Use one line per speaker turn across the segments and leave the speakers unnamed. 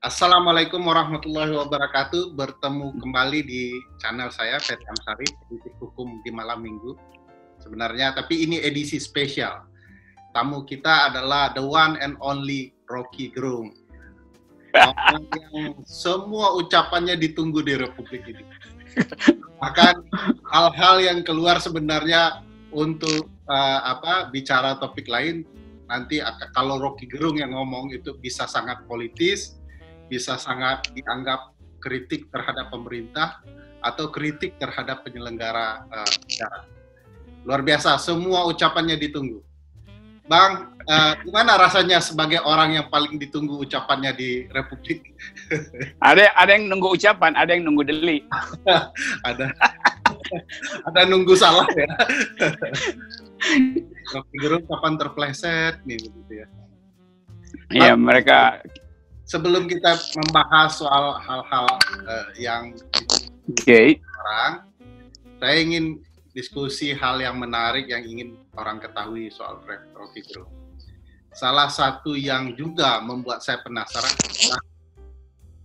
Assalamualaikum warahmatullahi wabarakatuh. Bertemu kembali di channel saya, Fethi Amsari, Politik Hukum di Malam Minggu. Sebenarnya, tapi ini edisi spesial. Tamu kita adalah the one and only Rocky Gerung. Orang yang semua ucapannya ditunggu di Republik ini. Bahkan hal-hal yang keluar sebenarnya untuk bicara topik lain, nanti kalau Rocky Gerung yang ngomong itu bisa sangat politis, bisa sangat dianggap kritik terhadap pemerintah atau kritik terhadap penyelenggara negara. Luar biasa, semua ucapannya ditunggu. Bang, gimana rasanya sebagai orang yang paling ditunggu ucapannya di Republik?
Ada yang nunggu ucapan, ada yang nunggu deli.
ada nunggu salah ya. Rocky Gerung kapan terpleset nih begitu ya.
Iya, mereka.
Sebelum kita membahas soal hal-hal yang orang, saya ingin diskusi hal yang menarik yang ingin orang ketahui soal Rocky Gerung. Salah satu yang juga membuat saya penasaran adalah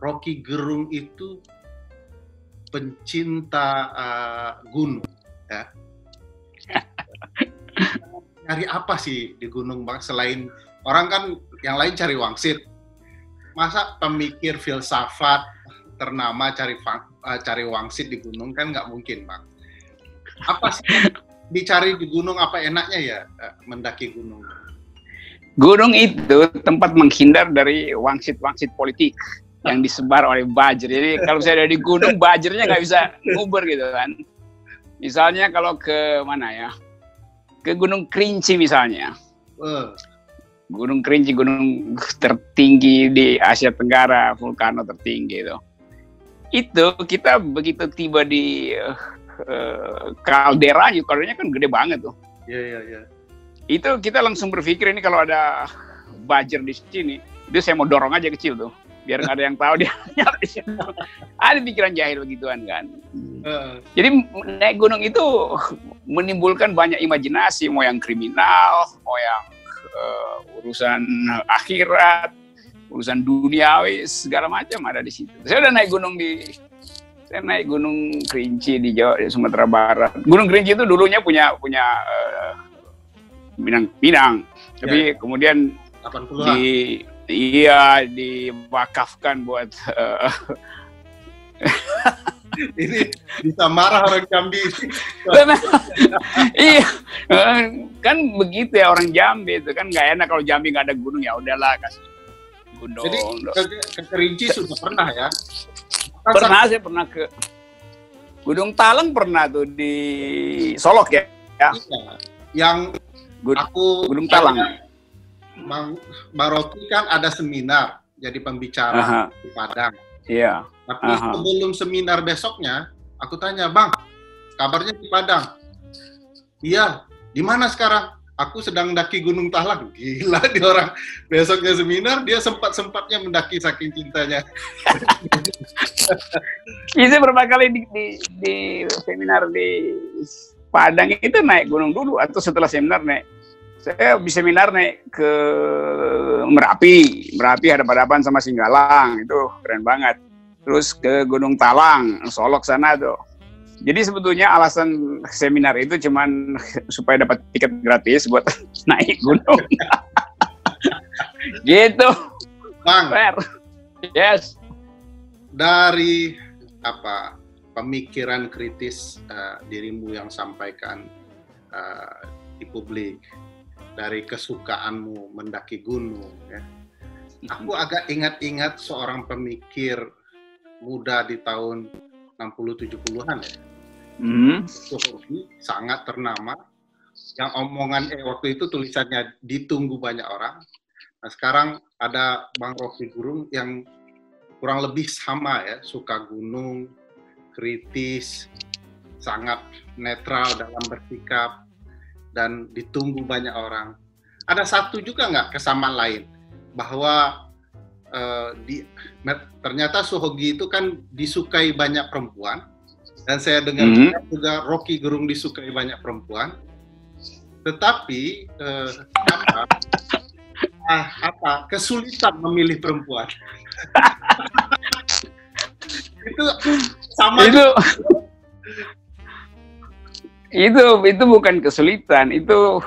Rocky Gerung itu pencinta gunung, ya. Cari apa sih di gunung, Bang? Selain orang kan yang lain cari wangsit. Masa pemikir filsafat ternama cari wangsit di gunung, kan nggak mungkin, Bang. Apa sih yang dicari di gunung, apa enaknya ya mendaki gunung?
Gunung itu tempat menghindar dari wangsit-wangsit politik yang disebar oleh Bajir. Jadi kalau saya ada di gunung, Bajirnya nggak bisa nguber gitu kan. Misalnya kalau ke mana ya? Ke Gunung Kerinci misalnya. Gunung Kerinci, gunung tertinggi di Asia Tenggara, vulkano tertinggi itu. Itu kita begitu tiba di kalderanya kan gede banget tuh.
Iya.
Itu kita langsung berpikir ini kalau ada Bajir di sini, itu saya mau dorong aja kecil tuh, biar nggak ada yang tahu dia di situ. Ada pikiran jahil begituan kan. Jadi naik gunung itu menimbulkan banyak imajinasi, mau yang kriminal, mau yang urusan akhirat, urusan duniawi, segala macam ada di situ. Saya naik Gunung Kerinci di Jawa, di Sumatera Barat. Gunung Kerinci itu dulunya punya Minang, tapi kemudian diwakafkan buat
ini bisa marah orang Jambi.
Iya, kan begitu ya orang Jambi itu kan nggak enak kalau Jambi nggak ada gunung, ya udahlah kasih gunung.
Jadi ke Kerinci sudah pernah ya?
Saya pernah ke Gunung Talang, pernah tuh di Solok ya.
Iya. Yang
Gunung Talang.
Bang Rocky kan ada seminar jadi pembicara di Padang.
Iya.
Tapi sebelum seminar besoknya, aku tanya, Bang, kabarnya di Padang? Iya, di mana sekarang? Aku sedang mendaki Gunung Talang. Gila, di orang besoknya seminar, dia sempat-sempatnya mendaki saking cintanya.
Saya beberapa kali di seminar di Padang itu naik gunung dulu, atau setelah seminar naik. Saya di seminar naik ke Merapi hadap-hadapan sama Singgalang, itu keren banget. Terus ke Gunung Talang, Solok sana tuh. Jadi sebetulnya alasan seminar itu cuman supaya dapat tiket gratis buat naik gunung. Gitu.
Bang.
Yes.
Dari pemikiran kritis dirimu yang sampaikan di publik, dari kesukaanmu mendaki gunung, ya. Aku agak ingat-ingat seorang pemikir muda di tahun 60-70-an ya. Sohogi, sangat ternama, yang omongan waktu itu tulisannya ditunggu banyak orang. Nah, sekarang ada Bang Rocky Gerung yang kurang lebih sama ya, suka gunung, kritis, sangat netral dalam bersikap, dan ditunggu banyak orang. Ada satu juga nggak kesamaan lain, bahwa ternyata Sohogi itu kan disukai banyak perempuan, dan saya dengar juga Rocky Gerung disukai banyak perempuan, tetapi kesulitan memilih perempuan. Itu sama
itu bukan kesulitan, itu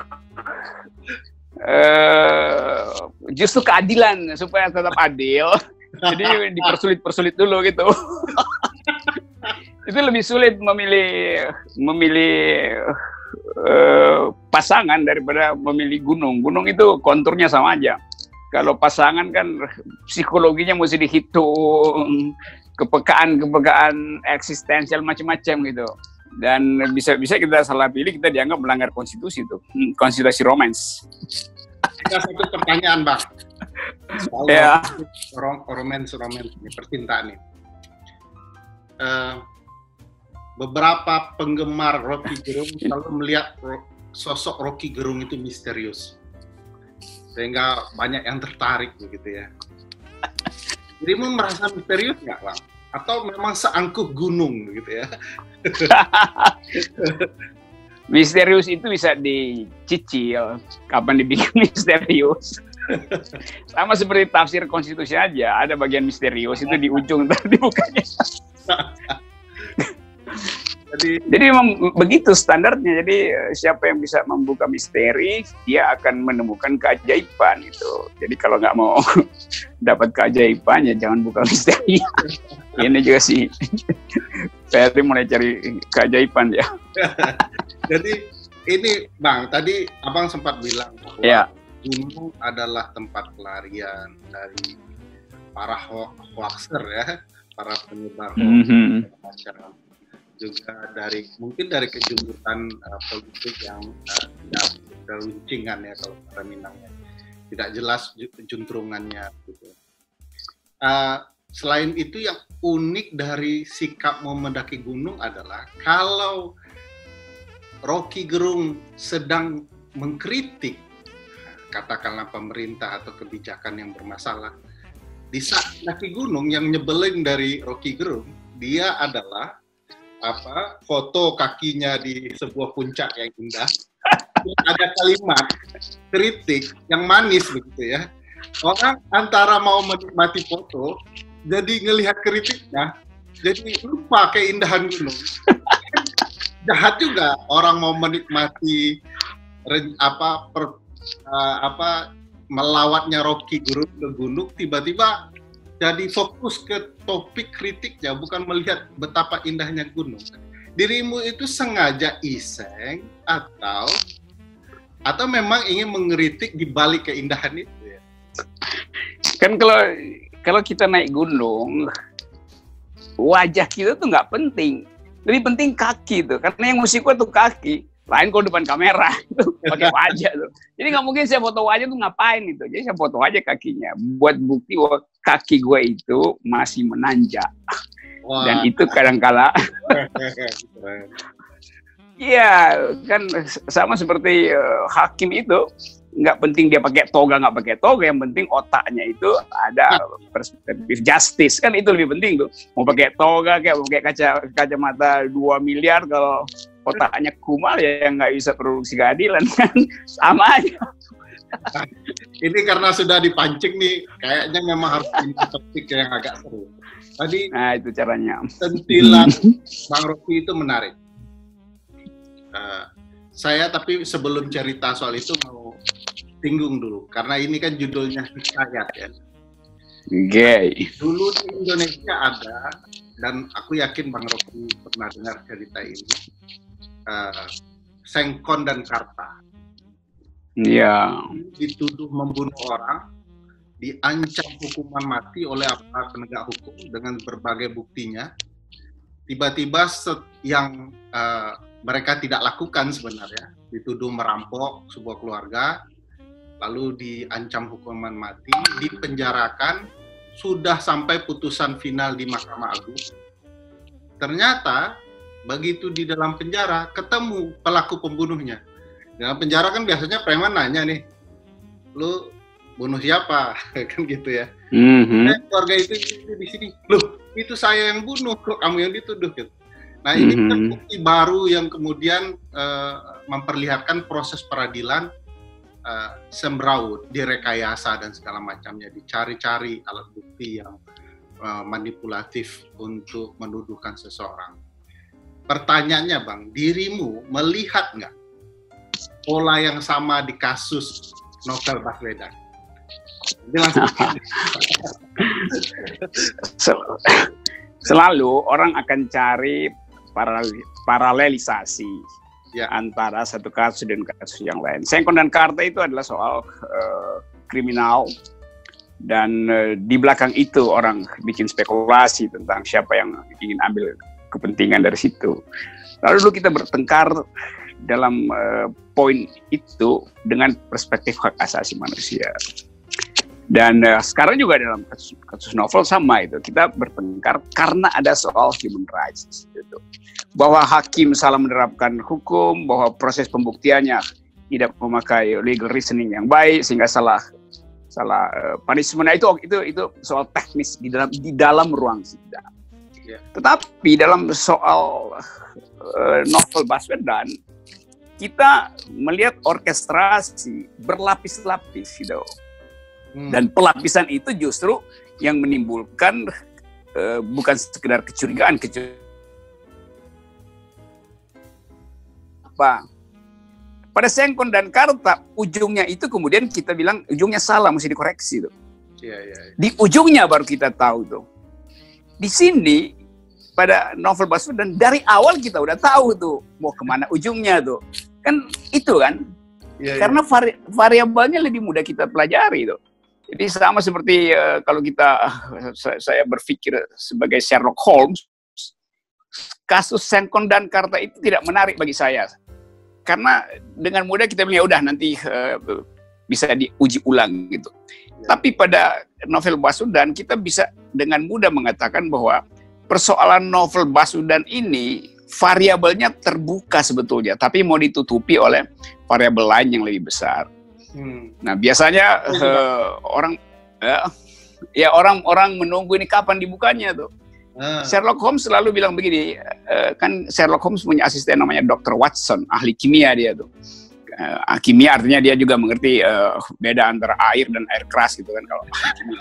justru keadilan supaya tetap adil. Jadi dipersulit dulu gitu. Itu lebih sulit memilih pasangan daripada memilih gunung. Gunung itu konturnya sama aja. Kalau pasangan kan psikologinya mesti dihitung, kepekaan eksistensial macam-macam gitu. Dan bisa kita salah pilih, kita dianggap melanggar konstitusi itu, konstitusi romance.
Ada satu pertanyaan, Bang. Soal romance ini, percintaan ini. Beberapa penggemar Rocky Gerung selalu melihat sosok Rocky Gerung itu misterius, sehingga banyak yang tertarik begitu ya. Dirimu merasa misterius nggak, Bang? Atau memang seangkuh gunung begitu ya?
Misterius itu bisa dicicil, kapan dibikin misterius. Sama seperti tafsir konstitusi aja, ada bagian misterius itu di ujung tadi bukanya. Jadi memang begitu standarnya. Jadi siapa yang bisa membuka misteri, dia akan menemukan keajaiban itu. Jadi kalau nggak mau dapat keajaiban, ya jangan buka misteri. Ini juga sih, Ferry mulai cari keajaiban ya.
Jadi ini Bang, tadi Abang sempat bilang bahwa gunung adalah tempat pelarian dari para hoaxer ya, para penyebar hoax juga mungkin dari kejumbutan politik yang tidak teruncingan ya, kalau kata Minangnya tidak jelas juntrungannya gitu. Selain itu, yang unik dari sikap mau mendaki gunung adalah kalau Rocky Gerung sedang mengkritik katakanlah pemerintah atau kebijakan yang bermasalah, di saat mendaki gunung yang nyebelin dari Rocky Gerung, dia adalah foto kakinya di sebuah puncak yang indah, ada kalimat kritik yang manis begitu ya. Orang antara mau menikmati foto, jadi ngelihat kritiknya, jadi lupa keindahan gunung. Jahat juga orang mau menikmati melawatnya Rocky Gerung ke gunung, tiba-tiba jadi fokus ke topik kritiknya, bukan melihat betapa indahnya gunung. Dirimu itu sengaja iseng atau memang ingin mengkritik di balik keindahan itu ya?
Kan kalau kita naik gunung, wajah kita tuh nggak penting. Lebih penting kaki tuh, karena yang musik tuh kaki. Lain kalau depan kamera itu pakai wajah tuh. Jadi nggak mungkin saya foto wajah tuh ngapain gitu. Jadi saya foto aja kakinya, buat bukti bahwa kaki gue itu masih menanjak. Wah. Dan itu kadang-kala iya kan sama seperti hakim itu, nggak penting dia pakai toga nggak pakai toga, yang penting otaknya itu ada perspektif justice, kan itu lebih penting tuh. Mau pakai toga kayak mau pakai kacamata 2 miliar, kalau otaknya kumal ya nggak bisa produksi keadilan kan, sama aja.
Ini karena sudah dipancing nih, kayaknya memang harus ini topik yang agak seru. Tadi
itu caranya.
Sentilan Bang Rocky itu menarik. Saya tapi sebelum cerita soal itu mau singgung dulu, karena ini kan judulnya hikayat ya.
Gay.
Dulu di Indonesia ada, dan aku yakin Bang Rocky pernah dengar cerita ini, Sengkon dan Karta.
Iya.
Dituduh membunuh orang, diancam hukuman mati oleh aparat penegak hukum dengan berbagai buktinya. Tiba-tiba yang mereka tidak lakukan sebenarnya, dituduh merampok sebuah keluarga, lalu diancam hukuman mati, dipenjarakan, sudah sampai putusan final di Mahkamah Agung. Ternyata begitu di dalam penjara ketemu pelaku pembunuhnya. Dalam penjara kan biasanya preman nanya nih, lu bunuh siapa? Kan gitu ya. Keluarga itu di sini, loh itu saya yang bunuh, kok kamu yang dituduh gitu. Nah ini kan bukti baru yang kemudian memperlihatkan proses peradilan semrawut, direkayasa dan segala macamnya, dicari-cari alat bukti yang manipulatif untuk menuduhkan seseorang. Pertanyaannya Bang, dirimu melihat nggak pola yang sama di kasus Novel Baswedan?
Selalu orang akan cari paralelisasi antara satu kasus dan kasus yang lain. Sengkon dan Karta itu adalah soal kriminal, dan di belakang itu orang bikin spekulasi tentang siapa yang ingin ambil kepentingan dari situ. Lalu dulu kita bertengkar dalam poin itu dengan perspektif hak asasi manusia. Dan sekarang juga dalam kasus Novel sama itu, kita bertengkar karena ada soal human rights gitu. Bahwa hakim salah menerapkan hukum, bahwa proses pembuktiannya tidak memakai legal reasoning yang baik sehingga salah punishment. Itu soal teknis di dalam ruang sidang. Yeah. Tetapi dalam soal Novel Baswedan, kita melihat orkestrasi berlapis-lapis gitu. Dan pelapisan itu justru yang menimbulkan bukan sekedar kecurigaan. Pada Sengkon dan Karta, ujungnya itu kemudian kita bilang ujungnya salah, mesti dikoreksi tuh. Di ujungnya baru kita tahu tuh. Di sini pada Novel Baswedan dari awal kita udah tahu tuh mau kemana ujungnya tuh. Kan itu kan. Karena variabelnya lebih mudah kita pelajari tuh. Jadi sama seperti kalau saya berpikir sebagai Sherlock Holmes, kasus Sengkon dan Karta itu tidak menarik bagi saya. Karena dengan mudah kita bilang, ya udah nanti bisa diuji ulang gitu. Tapi pada Novel Baswedan kita bisa dengan mudah mengatakan bahwa persoalan Novel Baswedan ini variabelnya terbuka sebetulnya, tapi mau ditutupi oleh variabel lain yang lebih besar. Nah biasanya orang menunggu ini kapan dibukanya tuh. Sherlock Holmes selalu bilang begini, kan Sherlock Holmes punya asisten namanya Dr. Watson, ahli kimia dia tuh. Kimia artinya dia juga mengerti beda antara air dan air keras gitu kan kalau kimia.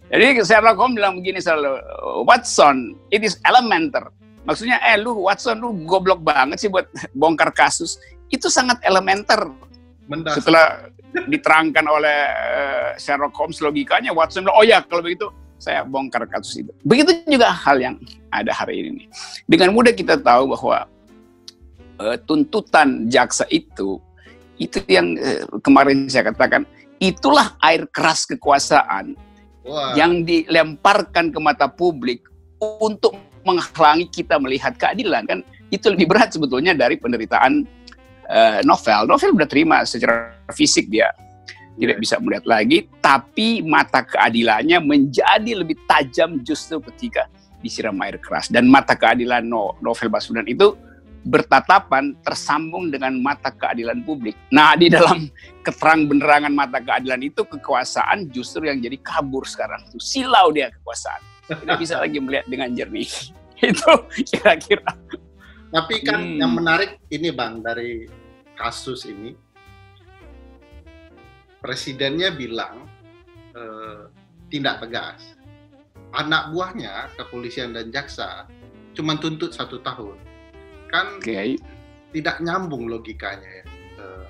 Jadi Sherlock Holmes bilang begini selalu, Watson, it is elementer. Maksudnya, lu Watson, lu goblok banget sih buat bongkar kasus. Itu sangat elementer. Mendasar. Setelah diterangkan oleh Sherlock Holmes logikanya, Watson bilang, oh ya kalau begitu saya bongkar kasus itu. Begitu juga hal yang ada hari ini. Dengan mudah kita tahu bahwa tuntutan jaksa itu yang kemarin saya katakan, itulah air keras kekuasaan yang dilemparkan ke mata publik untuk menghalangi kita melihat keadilan. Kan itu lebih berat sebetulnya dari penderitaan Novel udah terima secara fisik, dia tidak bisa melihat lagi, tapi mata keadilannya menjadi lebih tajam justru ketika disiram air keras. Dan mata keadilan Novel Baswedan itu bertatapan tersambung dengan mata keadilan publik. Nah, di dalam keterang benerangan mata keadilan itu, kekuasaan justru yang jadi kabur sekarang. Silau dia kekuasaan. Tidak bisa lagi melihat dengan jernih. Itu kira-kira.
Tapi kan yang menarik ini Bang, dari kasus ini, presidennya bilang tindak tegas. Anak buahnya, kepolisian dan jaksa, cuma tuntut 1 tahun. Kan tidak nyambung logikanya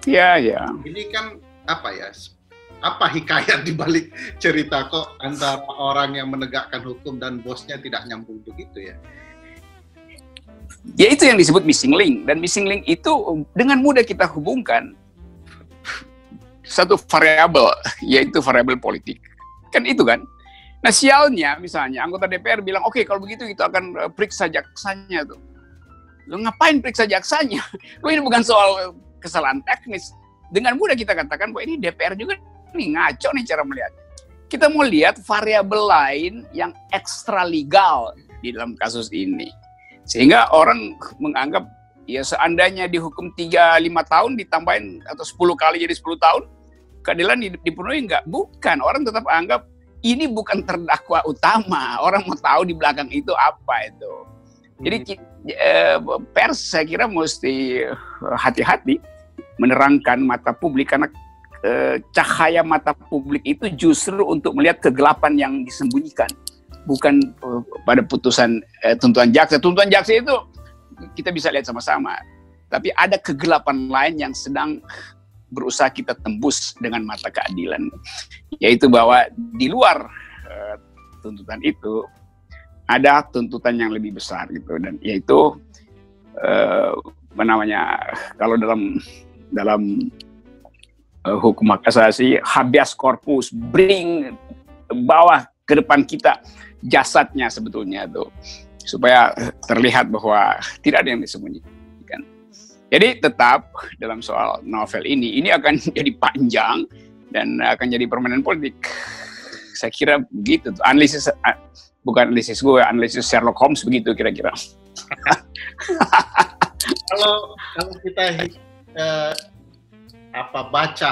ya. Ini kan apa hikayat dibalik cerita kok antara orang yang menegakkan hukum dan bosnya tidak nyambung begitu ya?
Ya itu yang disebut missing link, dan missing link itu dengan mudah kita hubungkan satu variabel, yaitu variabel politik. Kan itu kan. Nah sialnya misalnya anggota DPR bilang, oke, kalau begitu kita akan periksa jaksanya tuh. Lo ngapain periksa jaksanya? Lo ini bukan soal kesalahan teknis. Dengan mudah kita katakan bahwa ini DPR juga nih ngaco nih cara melihatnya. Kita mau lihat variabel lain yang ekstra legal di dalam kasus ini. Sehingga orang menganggap, ya seandainya dihukum 3-5 tahun ditambahin atau 10 kali jadi 10 tahun, keadilan dipenuhi enggak? Bukan, orang tetap anggap ini bukan terdakwa utama. Orang mau tahu di belakang itu apa itu. Jadi pers saya kira mesti hati-hati menerangkan mata publik, karena cahaya mata publik itu justru untuk melihat kegelapan yang disembunyikan, bukan pada putusan tuntutan jaksa. Tuntutan jaksa itu kita bisa lihat sama-sama, tapi ada kegelapan lain yang sedang berusaha kita tembus dengan mata keadilan, yaitu bahwa di luar tuntutan itu ada tuntutan yang lebih besar gitu, dan yaitu kalau dalam hukum hak asasi, habeas corpus, bawa ke depan kita jasadnya sebetulnya tuh, supaya terlihat bahwa tidak ada yang disembunyikan. Jadi tetap dalam soal novel ini akan jadi panjang dan akan jadi permainan politik. Saya kira begitu tuh. Bukan analisis gue, analisis Sherlock Holmes begitu kira-kira.
Kalau kita baca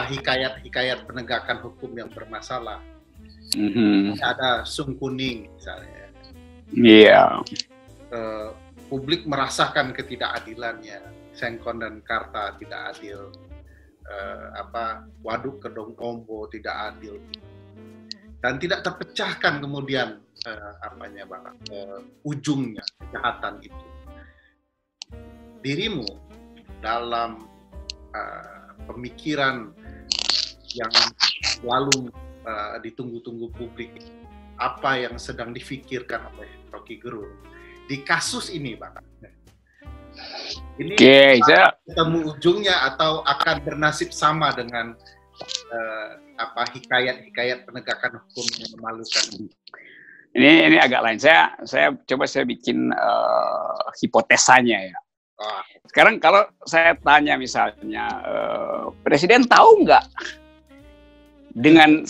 hikayat penegakan hukum yang bermasalah, ada Sung Kuning misalnya.
Iya.
Publik merasakan ketidakadilannya, Sengkon dan Karta tidak adil, Waduk Kedong Ombo tidak adil, dan tidak terpecahkan kemudian ujungnya kejahatan itu. Dirimu dalam pemikiran yang selalu ditunggu-tunggu publik, apa yang sedang difikirkan oleh Rocky Gerung di kasus ini, Bang? Ini ketemu ujungnya atau akan bernasib sama dengan hikayat penegakan hukum yang memalukan?
Ini agak lain. Saya bikin hipotesanya ya. Sekarang kalau saya tanya misalnya, Presiden tahu nggak dengan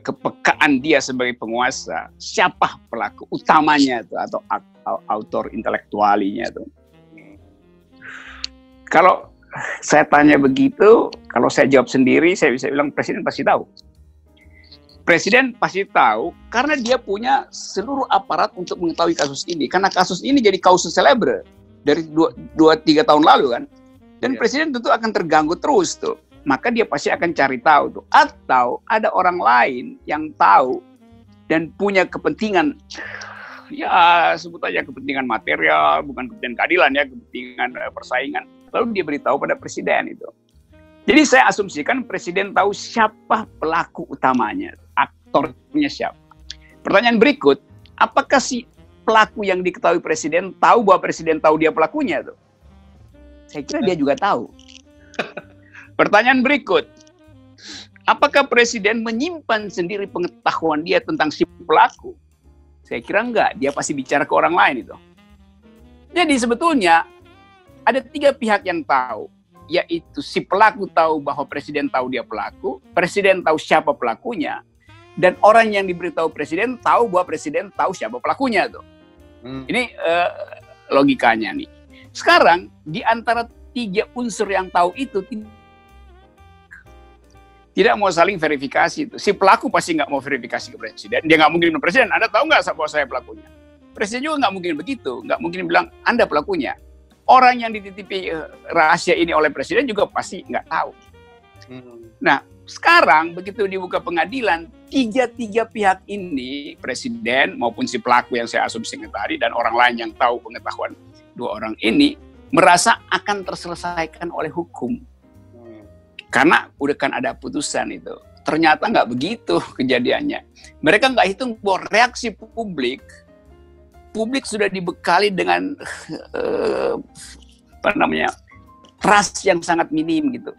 kepekaan dia sebagai penguasa, siapa pelaku utamanya itu atau autor intelektualinya itu? Kalau saya tanya begitu, kalau saya jawab sendiri, saya bisa bilang Presiden pasti tahu. Presiden pasti tahu karena dia punya seluruh aparat untuk mengetahui kasus ini. Karena kasus ini jadi kausus celebre dari 2-3 tahun lalu kan. Dan Presiden tentu akan terganggu terus tuh. Maka dia pasti akan cari tahu tuh. Atau ada orang lain yang tahu dan punya kepentingan, ya sebut aja kepentingan material, bukan kepentingan keadilan ya, kepentingan persaingan. Lalu dia beritahu pada Presiden itu. Jadi saya asumsikan Presiden tahu siapa pelaku utamanya, aktornya siapa. Pertanyaan berikut, apakah si pelaku yang diketahui Presiden tahu bahwa Presiden tahu dia pelakunya tuh? Saya kira dia juga tahu. Pertanyaan berikut, apakah Presiden menyimpan sendiri pengetahuan dia tentang si pelaku? Saya kira enggak, dia pasti bicara ke orang lain itu. Jadi sebetulnya ada 3 pihak yang tahu, yaitu si pelaku tahu bahwa Presiden tahu dia pelaku, Presiden tahu siapa pelakunya, dan orang yang diberitahu Presiden tahu bahwa Presiden tahu siapa pelakunya tuh. Ini logikanya nih. Sekarang di antara 3 unsur yang tahu itu tidak mau saling verifikasi itu. Si pelaku pasti nggak mau verifikasi ke Presiden. Dia nggak mungkin bilang, Presiden, Anda tahu nggak bahwa saya pelakunya? Presiden juga nggak mungkin begitu. Nggak mungkin bilang, Anda pelakunya. Orang yang dititipi rahasia ini oleh Presiden juga pasti nggak tahu. Nah, sekarang begitu dibuka pengadilan, 3 pihak ini, Presiden maupun si pelaku yang saya asumsikan tadi, dan orang lain yang tahu pengetahuan 2 orang ini, merasa akan terselesaikan oleh hukum. Karena udah kan ada putusan itu. Ternyata nggak begitu kejadiannya. Mereka nggak hitung bahwa reaksi publik sudah dibekali dengan trust yang sangat minim gitu.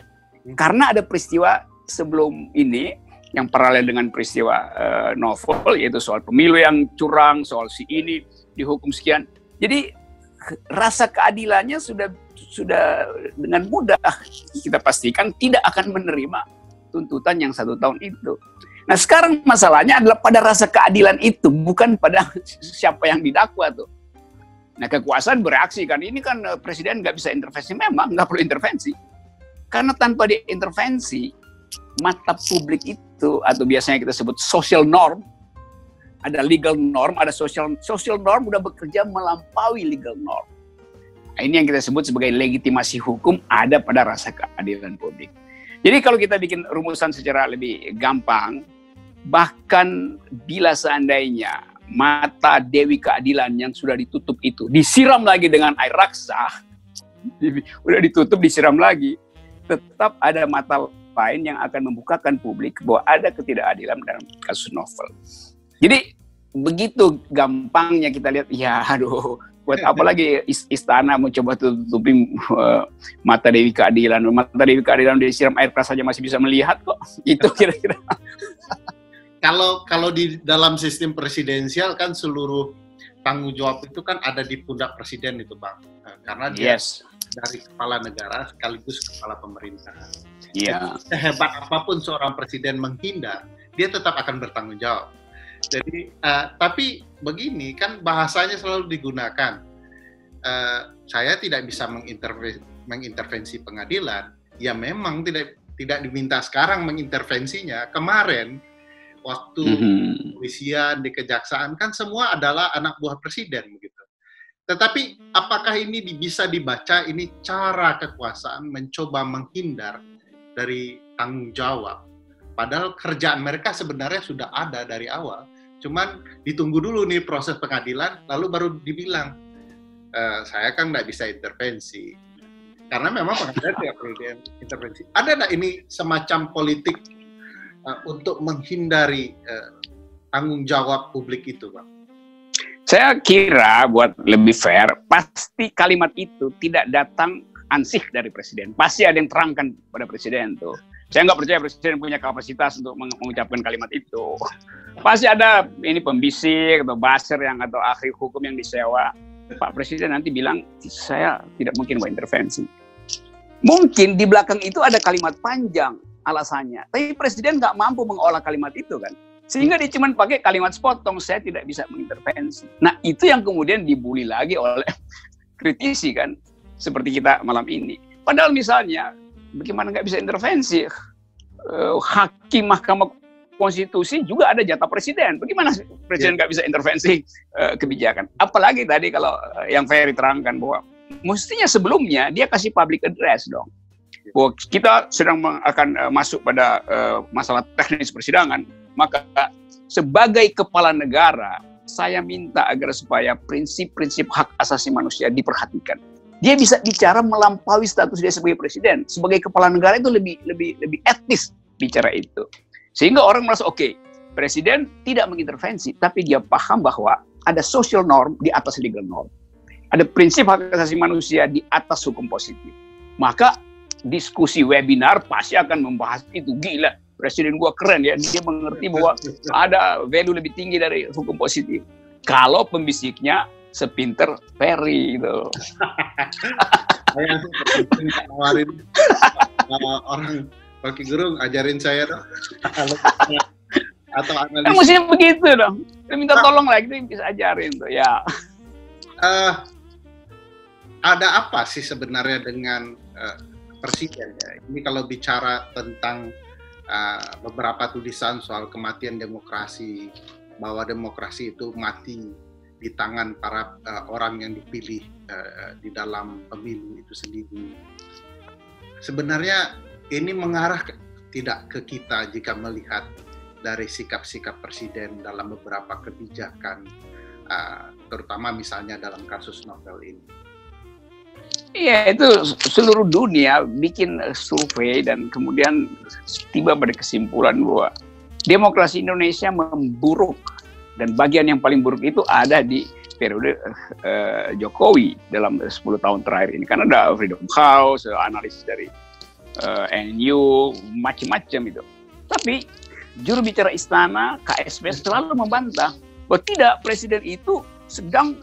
Karena ada peristiwa sebelum ini yang paralel dengan peristiwa novel, yaitu soal pemilu yang curang, soal si ini dihukum sekian. Jadi rasa keadilannya sudah dengan mudah kita pastikan tidak akan menerima tuntutan yang 1 tahun itu. Nah sekarang masalahnya adalah pada rasa keadilan itu, bukan pada siapa yang didakwa tuh. Nah kekuasaan bereaksi kan, ini kan Presiden nggak bisa intervensi, memang nggak perlu intervensi. Karena tanpa diintervensi, mata publik itu, atau biasanya kita sebut social norm, ada legal norm, ada social norm udah bekerja melampaui legal norm. Ini yang kita sebut sebagai legitimasi hukum ada pada rasa keadilan publik. Jadi kalau kita bikin rumusan secara lebih gampang, bahkan bila seandainya mata Dewi Keadilan yang sudah ditutup itu disiram lagi dengan air raksa, udah ditutup disiram lagi, tetap ada mata lain yang akan membukakan publik bahwa ada ketidakadilan dalam kasus novel. Jadi begitu gampangnya kita lihat, ya aduh, buat apa lagi istana mencoba tutupin mata Dewi Keadilan. Mata Dewi Keadilan disiram air keras saja masih bisa melihat kok. Itu kira-kira.
Kalau di dalam sistem presidensial kan seluruh tanggung jawab itu kan ada di pundak presiden itu, Bang. Karena dia dari kepala negara sekaligus kepala pemerintahan.
Iya.
Sehebat apapun seorang presiden menghindar, dia tetap akan bertanggung jawab. Jadi, tapi begini kan bahasanya selalu digunakan. Saya tidak bisa mengintervensi pengadilan. Ya memang tidak diminta sekarang mengintervensinya. Kemarin waktu kepolisian di kejaksaan kan semua adalah anak buah presiden begitu. Tetapi apakah ini bisa dibaca ini cara kekuasaan mencoba menghindar dari tanggung jawab? Padahal kerjaan mereka sebenarnya sudah ada dari awal. Cuman ditunggu dulu nih proses pengadilan, lalu baru dibilang, saya kan nggak bisa intervensi. Karena memang pengadilan tidak perlu intervensi. Ada nggak ini semacam politik untuk menghindari tanggung jawab publik itu, Bang?
Saya kira buat lebih fair, pasti kalimat itu tidak datang ansih dari presiden. Pasti ada yang terangkan pada presiden tuh. Saya nggak percaya presiden punya kapasitas untuk mengucapkan kalimat itu. Pasti ada ini pembisik atau buzzer atau ahli hukum yang disewa. Pak Presiden nanti bilang, saya tidak mungkin mau intervensi. Mungkin di belakang itu ada kalimat panjang alasannya. Tapi presiden nggak mampu mengolah kalimat itu kan. Sehingga dia cuma pakai kalimat sepotong, saya tidak bisa mengintervensi. Nah itu yang kemudian dibully lagi oleh kritisi kan. Seperti kita malam ini. Padahal misalnya, bagaimana nggak bisa intervensi? Hakim Mahkamah Konstitusi juga ada jatah presiden. Bagaimana presiden nggak bisa intervensi kebijakan? Apalagi tadi kalau yang Ferry terangkan bahwa mestinya sebelumnya dia kasih public address dong. Bahwa kita sedang akan masuk pada masalah teknis persidangan. Maka sebagai kepala negara, saya minta agar supaya prinsip-prinsip hak asasi manusia diperhatikan. Dia bisa bicara melampaui status dia sebagai presiden, sebagai kepala negara itu lebih etis bicara itu. Sehingga orang merasa oke, presiden tidak mengintervensi, tapi dia paham bahwa ada social norm di atas legal norm. Ada prinsip hak asasi manusia di atas hukum positif. Maka diskusi webinar pasti akan membahas itu. Gila, presiden gua keren ya, dia mengerti bahwa ada value lebih tinggi dari hukum positif. Kalau pembisiknya sepinter Ferry gitu.
Saya nawarin orang Rocky Gerung ajarin saya dong. Atau analis.
Mesti begitu dong. Kita minta tolong lah, kita bisa ajarin tuh ya.
Ada apa sih sebenarnya dengan presiden ya? Ini kalau bicara tentang beberapa tulisan soal kematian demokrasi, bahwa demokrasi itu mati di tangan para orang yang dipilih di dalam pemilu itu sendiri. Sebenarnya ini mengarah tidak ke kita jika melihat dari sikap-sikap presiden dalam beberapa kebijakan, terutama misalnya dalam kasus novel ini.
Iya, itu seluruh dunia bikin survei dan kemudian tiba pada kesimpulan bahwa demokrasi Indonesia memburuk. Dan bagian yang paling buruk itu ada di periode Jokowi dalam 10 tahun terakhir ini. Karena ada Freedom House, analis dari NU, macam-macam itu. Tapi juru bicara istana, KSP selalu membantah bahwa tidak, presiden itu sedang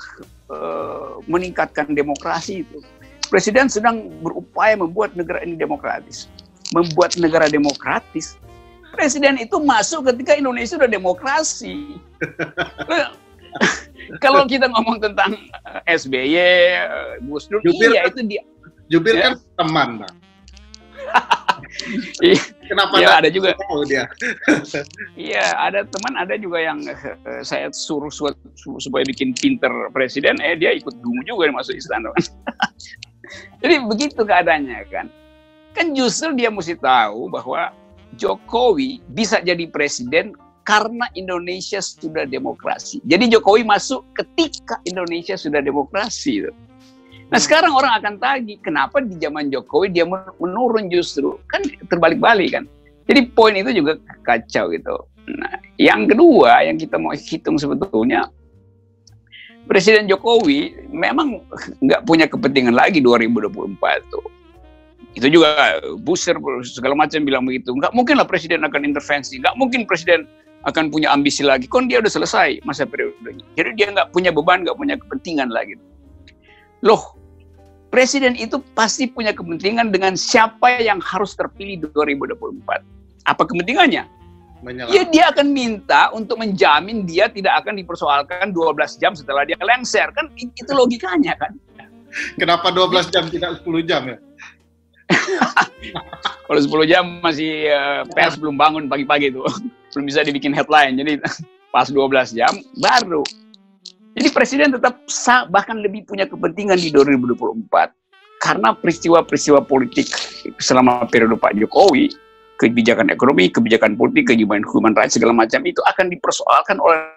meningkatkan demokrasi itu. Presiden sedang berupaya membuat negara ini demokratis. Membuat negara demokratis. Presiden itu masuk ketika Indonesia sudah demokrasi. Kalau kita ngomong tentang SBY, Gus Dur, iya
kan,
itu dia.
Jubir ya? Kan teman, Bang. Kenapa
Ya ada juga.
tahu dia?
Iya, ada teman, ada juga yang saya suruh supaya bikin pinter presiden, dia ikut dungu juga masuk istana. Jadi begitu keadaannya kan. Kan justru dia mesti tahu bahwa Jokowi bisa jadi presiden karena Indonesia sudah demokrasi. Jadi Jokowi masuk ketika Indonesia sudah demokrasi. Nah sekarang orang akan tagih, kenapa di zaman Jokowi dia menurun justru? Kan terbalik-balik kan. Jadi poin itu juga kacau gitu. Nah yang kedua yang kita mau hitung sebetulnya, Presiden Jokowi memang nggak punya kepentingan lagi 2024 tuh. Itu juga Busser segala macam bilang begitu. Nggak mungkin lah presiden akan intervensi. Nggak mungkin presiden akan punya ambisi lagi. Kan dia udah selesai masa periodenya. Jadi dia nggak punya beban, nggak punya kepentingan lagi. Loh, presiden itu pasti punya kepentingan dengan siapa yang harus terpilih 2024. Apa kepentingannya? Ya dia akan minta untuk menjamin dia tidak akan dipersoalkan 12 jam setelah dia lengser. Kan itu logikanya kan.
Kenapa 12 jam tidak 10 jam ya?
Kalau 10 jam masih pers belum bangun pagi-pagi tuh. Belum bisa dibikin headline. Jadi pas 12 jam baru. Jadi presiden tetap bahkan lebih punya kepentingan di 2024. Karena peristiwa-peristiwa politik selama periode Pak Jokowi, kebijakan ekonomi, kebijakan politik, kebijakan human rights, segala macam itu akan dipersoalkan oleh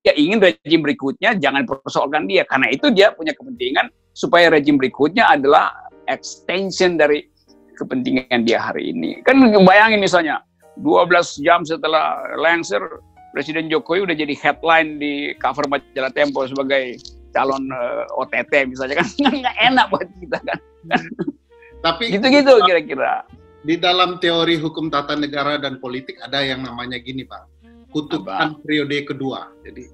dia ingin rejim berikutnya jangan persoalkan dia. Karena itu dia punya kepentingan supaya rejim berikutnya adalah extension dari kepentingan dia hari ini. Kan bayangin misalnya 12 jam setelah lengser, Presiden Jokowi udah jadi headline di cover majalah Tempo sebagai calon OTT misalnya kan. Nggak enak buat kita kan.
Tapi
gitu-gitu kira-kira.
Di dalam teori hukum tata negara dan politik ada yang namanya gini Pak, kutukan periode kedua. Jadi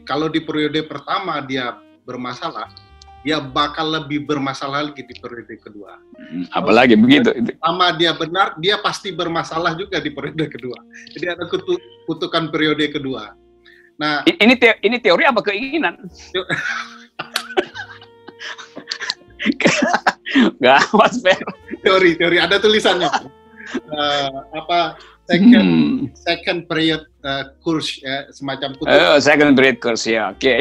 kalau di periode pertama dia bermasalah, dia bakal lebih bermasalah lagi di periode kedua.
Apalagi begitu.
Sama dia benar, dia pasti bermasalah juga di periode kedua. Jadi ada kutukan periode kedua. Nah,
ini teori apa keinginan? Gak, Mas Fer.
Teori ada tulisannya. Second period course ya, semacam kutukan.
Second period course ya, oke.